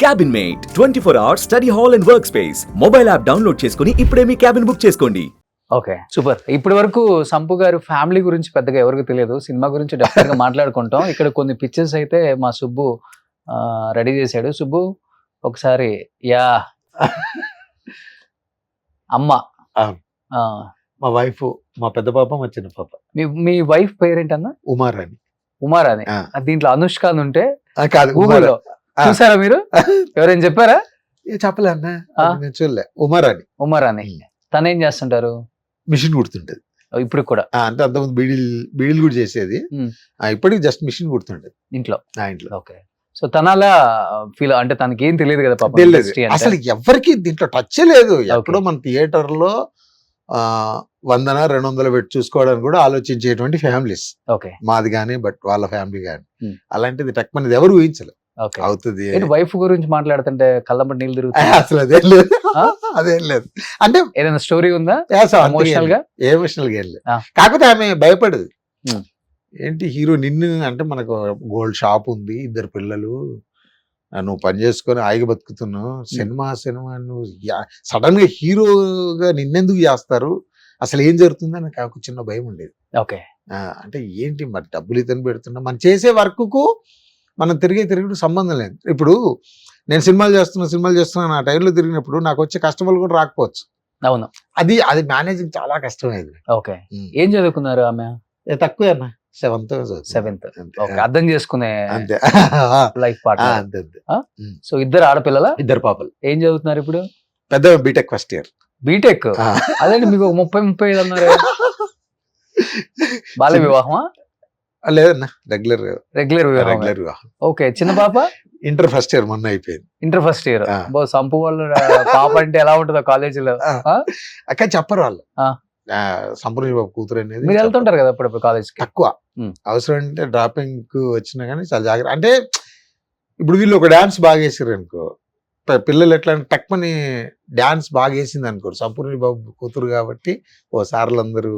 Cabin mate 24 hours study hall and work space mobile app download చేసుకుని ఇప్పుడే మీ cabin book చేసుకోండి. Okay, super. ఇప్పటి వరకు సంపు గారు ఫ్యామిలీ గురించి పెద్దగా ఎవరికి తెలియదు, సినిమా గురించి డెఫినెట్ గా మాట్లాడుకుంటాం. ఇక్కడ కొన్ని పిక్చర్స్ అయితే మా సుబ్బు రెడీ చేశాడు. సుబ్బు ఒకసారి యా అమ్మ అవును. మా వైఫ్, మా పెద్ద పాప, మా చిన్న పాప. మీ వైఫ్ పేరేంటన్నా? ఉమారాణి. ఉమారాణి. ఆ. దీంట్లో అనుష్క అని ఉంటే కాదు, గూగుల్లో చూసారా మీరు? ఎవరైనా చెప్పారా? చెప్పలే అన్న, నేను చూడలే. ఉమారాణి. ఉమారాణి. తను ఏం చేస్తుంటారు? మిషన్ కుడుతుంటది ఇప్పుడు కూడా. అంటే అంతకుముందు బీడీలు కూడా చేసేది. ఇప్పటికి జస్ట్ మిషన్ కుడుతుంటది ఇంట్లో. ఇంట్లో. ఓకే. సో తన అలా ఫీల్, అంటే తనకి ఏం తెలియదు కదా పాపం. తెలియదు industry అంటే. అసలు ఎవరికి దీంట్లో టచ్ లేదు. ఎప్పుడో మన థియేటర్ లో 100-200 పెట్టి చూసుకోవడానికి కూడా ఆలోచించేటువంటి ఫ్యామిలీస్ ఓకే. మాది కానీ, బట్ వాళ్ళ ఫ్యామిలీ కానీ. Hmm. అలాంటిది టక్ మనది ఎవరు ఊహించలేదు ఓకే. అవుతుంది. వైఫ్ గురించి మాట్లాడుతుంటే కళ్ళంబడి నీళ్ళు తిరుగుతాయి. అసలు అదేం లేదు, అదేం లేదు. అంటే ఏదైనా స్టోరీ ఉందా ఎమోషనల్ గా? ఎమోషనల్ గా ఏం లేదు. కాకపోతే ఆమె భయపడదు. ఏంటి హీరో నిన్ను అంటే, మనకు గోల్డ్ షాప్ ఉంది, 2 పిల్లలు, నువ్వు పని చేసుకొని ఆగి బతుకుతున్నావు, సినిమా నువ్వు సడన్ గా హీరోగా నిన్నెందుకు చేస్తారు, అసలు ఏం జరుగుతుందో నాకు ఒక చిన్న భయం ఉండేది. ఓకే. అంటే ఏంటి మరి డబ్బులు ఇతను పెడుతున్నా, మనం చేసే వర్క్ కు మనం తిరిగి సంబంధం లేదు. ఇప్పుడు నేను సినిమాలు చేస్తున్నా ఆ టైంలో తిరిగినప్పుడు నాకు వచ్చే కస్టమర్లు కూడా రాకపోవచ్చు. అవును. అది మేనేజింగ్ చాలా కష్టమైంది. ఓకే. ఏం చదువుకున్నారు ఆమె? తక్కువే అన్న, 7th. ఓకే, అర్థం చేసుకునే అంతే. Life partner. అంతే. సో 2 ఆడపిల్లల? 2 పాపలు. ఏం చదువుతున్నారు ఇప్పుడు? పెద్ద బీటెక్ ఫస్ట్ ఇయర్. బీటెక్? అదేంటి మీకు 30-35 అన్నారు? బాల్య వివాహమా? లేదన్నా, రెగ్యులర్ వివాహం. ఓకే. చిన్న పాప? ఇంటర్ ఫస్ట్ ఇయర్ మొన్న అయిపోయింది. Inter first year. సంపు వాళ్ళు పాప అంటే ఎలా ఉంటుందో కాలేజీలో? అక్కడ చెప్పరు వాళ్ళు. సంపూర్ణ బాబు కూతురు అనేది. మీరు వెళ్తుంటారు కదా అప్పుడప్పుడు కాలేజ్? తక్కువ. అవసరం అంటే డ్రాపింగ్ కు వచ్చినా కానీ చాలా జాగ్రత్త. అంటే ఇప్పుడు వీళ్ళు ఒక డాన్స్ బాగా వేసారు అనుకో, పిల్లలు ఎట్లా అంటే టక్మని డాన్స్ బాగా వేసింది అనుకోరు, సంపూర్ణ బాబు కూతురు కాబట్టి ఓ సార్లు అందరూ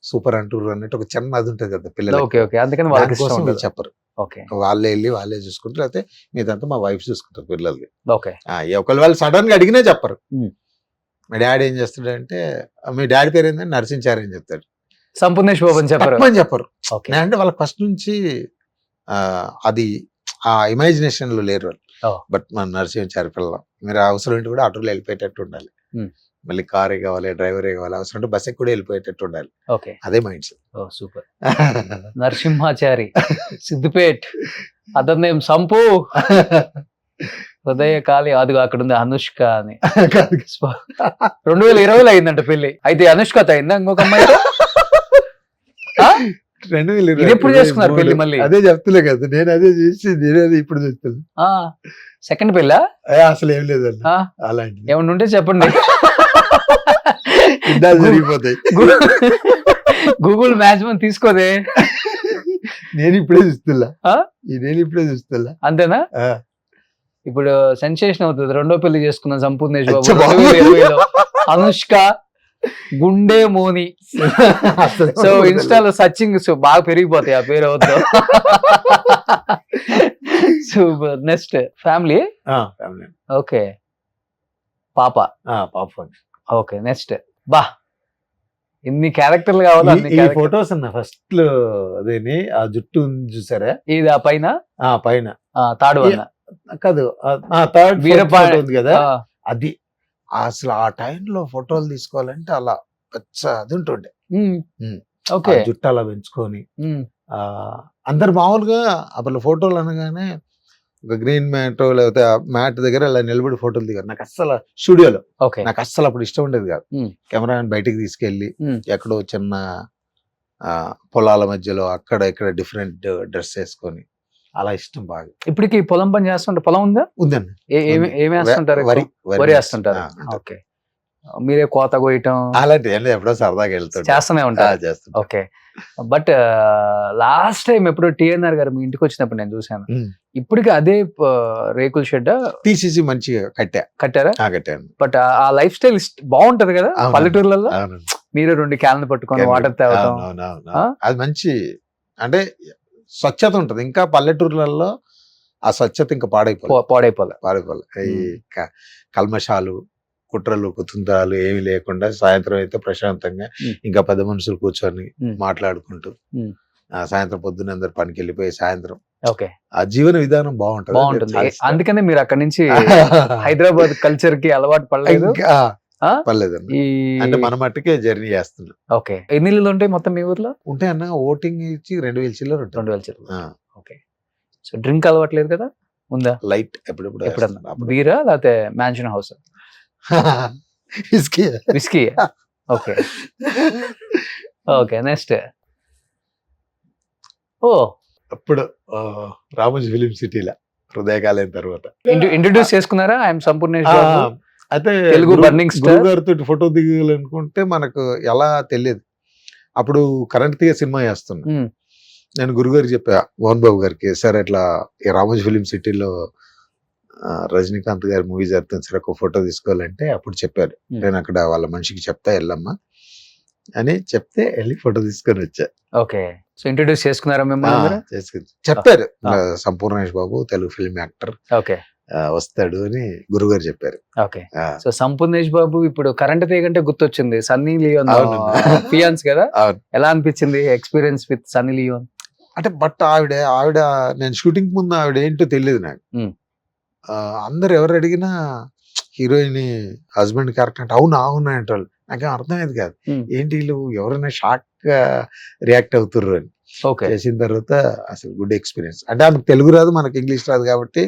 సూపర్ అంటారు అన్నట్టు ఒక చిన్న అది ఉంటుంది కదా పిల్లలు. అందుకని వాళ్ళకి చెప్పరు. ఓకే. వాళ్ళే వెళ్ళి వాళ్ళే చూసుకుంటారు. లేకపోతే మీదంతా మా వైఫ్ చూసుకుంటారు పిల్లల్ని. ఓకే. ఒకళ్ళు వాళ్ళు సడన్ గా అడిగినా చెప్పరు. మా డాడీ ఏం చేస్తాడంటే, మీ డాడీ పేరు ఏంటంటే నరసించారు అని చెప్తాడు. సంపూర్ణేష్ బాబు అని చెప్పరు. అంటే వాళ్ళకి ఫస్ట్ నుంచి అది ఆ ఇమాజినేషన్ లో లేరు వాళ్ళు. బట్ మన నరసించారు పిల్ల, మీరు అవసరం ఏంటి కూడా ఆటోలో వెళ్ళిపోయేటట్టు ఉండాలి, మళ్ళీ కారే కావాలి, డ్రైవరే కావాలి, అవసరం అంటే బస్ కూడా వెళ్ళిపోయేటట్టు ఉండాలి. అదే mind set. Super. Narasimhachari, Siddipet, అతని నేమ్ సంపు, హృదయ కాలి. అదిగో అక్కడ ఉంది అనుష్క అని. 2020లో అయిందంట పెళ్లి. అయితే అనుష్కతో అయిందా ఇంకొక అమ్మాయితో? 2020 ఎప్పుడు చేసుకున్నారు పెళ్లి? మళ్ళీ అదే చెప్తులే కదా, నేను అదే చేసి నేనేది ఇప్పుడు చెప్తున్నా. సెకండ్ పెళ్ళా? అసలు ఏం లేదండి అలాంటి. ఏమన్నా ఉంటే చెప్పండి, జరిగిపోతాయి. గూగుల్ మ్యాచ్ మనం తీసుకోదే. నేను ఇప్పుడే చూస్తున్నా. అంతేనా? ఇప్పుడు సెన్సేషన్ అవుతుంది. 2వ పెళ్లి చేసుకున్న సంపూర్ణేష్ బాబు 2020లో. అనుష్క గుండె మోని. సో ఇన్స్టాలో సర్చింగ్ బాగా పెరిగిపోతాయి ఆ పేరు అవుతా. సూపర్. Next family. ఓకే. పాప. ఓకే. నెక్స్ట్ బా ఇన్ని క్యారెక్టర్లు కావాలి. ఈ ఫొటోస్ అన్న ఫస్ట్ లో అదేని ఆ జుట్టు చూసారా? ఇది ఆ పైన తాడు కాదు, థర్డ్ వీరపాడు ఉంది కదా, అది అసలు ఆ టైంలో ఫోటోలు తీసుకోవాలంటే అలా అది ఉంటుండే. జుట్టు అలా పెంచుకొని అందరు మామూలుగా అప్పుడు ఫోటోలు అనగానే ఒక గ్రీన్ మ్యాట్ లేకపోతే మ్యాట్ దగ్గర అలా నిలబడి ఫోటోలు దిగారు. నాకు అస్సలు స్టూడియోలో నాకు అస్సలు అప్పుడు ఇష్టం ఉండేది కాదు. కెమెరాని బయటికి తీసుకెళ్లి ఎక్కడో చిన్న పొలాల మధ్యలో అక్కడ ఇక్కడ డిఫరెంట్ డ్రెస్ వేసుకొని అలా ఇష్టం బాగా. ఇప్పటికి పొలం పని చేస్తుంటారు? పొలం ఉందా? ఉందండి. ఏమి వేస్తుంటారు? వరి వేస్తుంటారు. ఓకే. మీరే కోత కోయటం అలాంటి ఎప్పుడో సరదాగా వెళ్తారు, చేస్తూనే ఉంటారు. ఓకే. బట్ లాస్ట్ టైం ఎప్పుడు TNR గారు మీ ఇంటికి వచ్చినప్పుడు నేను చూసాను. ఇప్పటికి అదే రేకుల షెడ్ తీసేసి మంచిగా కట్టారా? కట్టాను. బట్ ఆ లైఫ్ స్టైల్ బాగుంటది కదా పల్లెటూర్లలో. మీరు 2 క్యాన్లు పట్టుకొని వాటర్ తాగడం, అది మంచి అంటే స్వచ్ఛత ఉంటది. ఇంకా పల్లెటూర్లలో ఆ స్వచ్ఛత ఇంకా పాడైపోలేదు. పాడైపోలే. ఈ కల్మషాలు, కుట్రలు, కుతంత్రాలు ఏమి లేకుండా సాయంత్రం అయితే ప్రశాంతంగా ఇంకా 10 మనుషులు కూర్చొని మాట్లాడుకుంటూ సాయంత్రం పొద్దున్న అందరు పనికి వెళ్ళిపోయి సాయంత్రం ఓకే, ఆ జీవన విధానం బాగుంటుంది. అందుకనే మీరు అక్కడ నుంచి హైదరాబాద్ కల్చర్ కి అలవాటు పడలేదు. పర్లేదండి, అంటే మన మట్టుకే జర్నీ చేస్తున్నాం. ఓకే, ఎన్ని ఇల్లులు ఉంటాయి మొత్తం మీ ఊర్లో? ఉంటే అన్న ఓటింగ్ ఇచ్చి 2000 చిల్లర ఉంటుంది. 2000 చిల్లర. ఓకే, సో డ్రింక్ అలవాట్లేదు కదా? ఉందా? లైట్ ఎప్పుడెప్పుడు ఎప్పుడన్నా బీరా లేకపోతే mansion house? Whisky. Okay okay, next అప్పుడు రామోజీ ఫిలిం సిటీలో హృదయకాలం తర్వాత ఇంట్రొడ్యూస్ చేసుకున్నారా? ఐఎమ్ సంపూర్ణేష్ బాబు. అయితే తెలుగు బర్నింగ్ స్టార్ గారితో ఫోటో దిగాలనుకుంటే మనకు ఎలా తెలియదు. అప్పుడు కరెంట్ తీగ సినిమా చేస్తున్నా. నేను గురుగారికి చెప్పా, మోహన్ బాబు గారికి, సార్ ఇట్లా ఈ రామోజీ ఫిలిం సిటీలో రజనీకాంత్ గారి మూవీ జరుగుతుంది సార్, ఒక ఫోటో తీసుకోవాలంటే అప్పుడు చెప్పారు, నేను అక్కడ వాళ్ళ మనిషికి చెప్తా వెళ్ళమ్మా అని చెప్తే వెళ్ళి ఫోటో తీసుకొని వచ్చా. ఓకే, సో ఇంట్రొడ్యూస్ చేసుకున్నారా మిమ్మల్ని? చేసుకుని చెప్పారు, Sampoornesh Babu Telugu film actor, okay వస్తాడు అని గురుగారు చెప్పారు. ఓకే, సో సంపూర్ణేష్ బాబు ఇప్పుడు కరెంట్ తీగంటే గుర్తొచ్చింది సన్నీ లియోన్ ఫియాన్స్ కదా, ఎలా అనిపించింది ఎక్స్పీరియన్స్ విత్ సన్నీ లియోన్? అంటే బట్ ఆవిడ నేను షూటింగ్ ముందు ఆవిడ ఏంటో తెలియదు నాకు. అందరు ఎవరు అడిగినా హీరోయిన్ హస్బెండ్ క్యారెక్టర్ అంటే అవునా అంటారు. నాకేం అర్థమయ్యేది కాదు, ఏంటి వీళ్ళు ఎవరైనా షాక్ గా రియాక్ట్ అవుతుర్రు అని. చేసిన తర్వాత అసలు గుడ్ ఎక్స్పీరియన్స్. అంటే ఆమెకు తెలుగు రాదు, మనకి ఇంగ్లీష్ రాదు కాబట్టి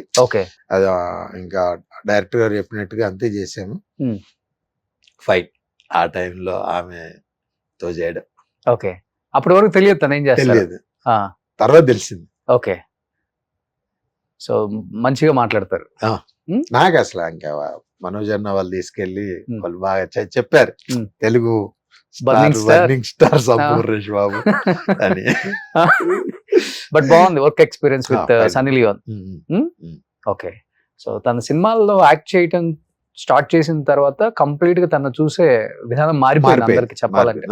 అది ఇంకా డైరెక్టర్ గారు చెప్పినట్టుగా అంతే చేసాము. ఫైట్ ఆ టైంలో ఆమెతో చేయడం. ఓకే, అప్పటి వరకు తెలియదు తను ఏం చేస్తాడు, తెలియదు, తర్వాత తెలిసింది. ఓకే, సో మంచిగా మాట్లాడతారు. నాకు అసలు ఇంకా మనోజ్ అన్న వాళ్ళు తీసుకెళ్లి వాళ్ళు బాగా చెప్పారు, తెలుగు బర్నింగ్ స్టార్ సంపూర్ణేష్ బాబు అని. బట్ బాగుంది work experience with Sunny Leone. Okay, so తన సినిమాల్లో యాక్ట్ చేయటం స్టార్ట్ చేసిన తర్వాత కంప్లీట్ గా తను చూసే విధానం మారిపోయింది అందరికి చెప్పాలంటే.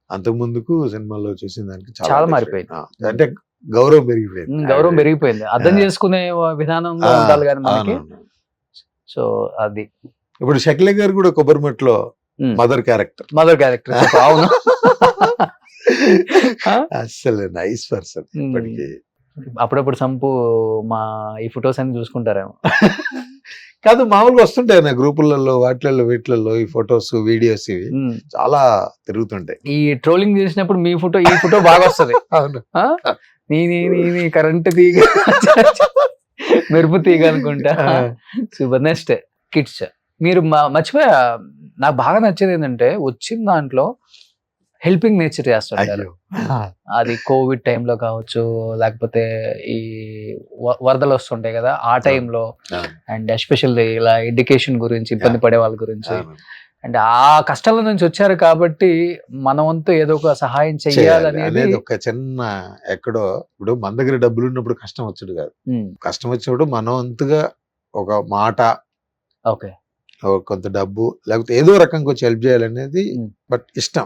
అంతకు ముందుకు సినిమాలో చూసిన దానికి చాలా మారిపోయింది, అంటే గౌరవం పెరిగిపోయింది. అర్థం చేసుకునే విధానంలో ఉండాలి కానీ మనకి. సో అది ఇప్పుడు షకీల గారు కూడా కొబ్బరిమట్లో మదర్ క్యారెక్టర్ అవును, అసలు నైస్ పర్సన్. ఇప్పటికి అప్పుడప్పుడు సంపు మా ఈ ఫొటోస్ అన్ని చూసుకుంటారేమో. కాదు, మామూలుగా వస్తుంటాయి నా గ్రూపులలో వీటిలలో ఈ ఫొటోస్ వీడియోస్ ఇవి చాలా తిరుగుతుంటాయి. ఈ ట్రోలింగ్ చేసినప్పుడు మీ ఫోటో ఈ ఫోటో బాగా వస్తుంది. అవును, నీ కరెంట్ తీగ మెరుపు తీగ అనుకుంటా. సూపర్. Next kids. మీరు మర్చిపోయా, నాకు బాగా నచ్చేది ఏంటంటే వచ్చిన దాంట్లో హెల్పింగ్ నేచర్ చేస్తుంటారు. అది కోవిడ్ టైంలో కావచ్చు, లేకపోతే ఈ వరదలు వస్తుంటాయి కదా ఆ టైంలో, అండ్ ఎస్పెషల్లీ ఇలా ఎడ్యుకేషన్ గురించి ఇబ్బంది పడే వాళ్ళ గురించి, అండ్ ఆ కష్టాల నుంచి వచ్చారు కాబట్టి మన వంతు ఏదో ఒక సహాయం చెయ్యాలనేది ఒక చిన్న ఎక్కడో. ఇప్పుడు మన దగ్గర డబ్బులు ఉన్నప్పుడు కష్టం వచ్చాడు కాదు, కష్టం వచ్చినప్పుడు మన వంతుగా ఒక మాట, ఓకే కొంత డబ్బు, లేకపోతే ఏదో రకంగా వచ్చి హెల్ప్ చేయాలనేది బట్ ఇష్టం.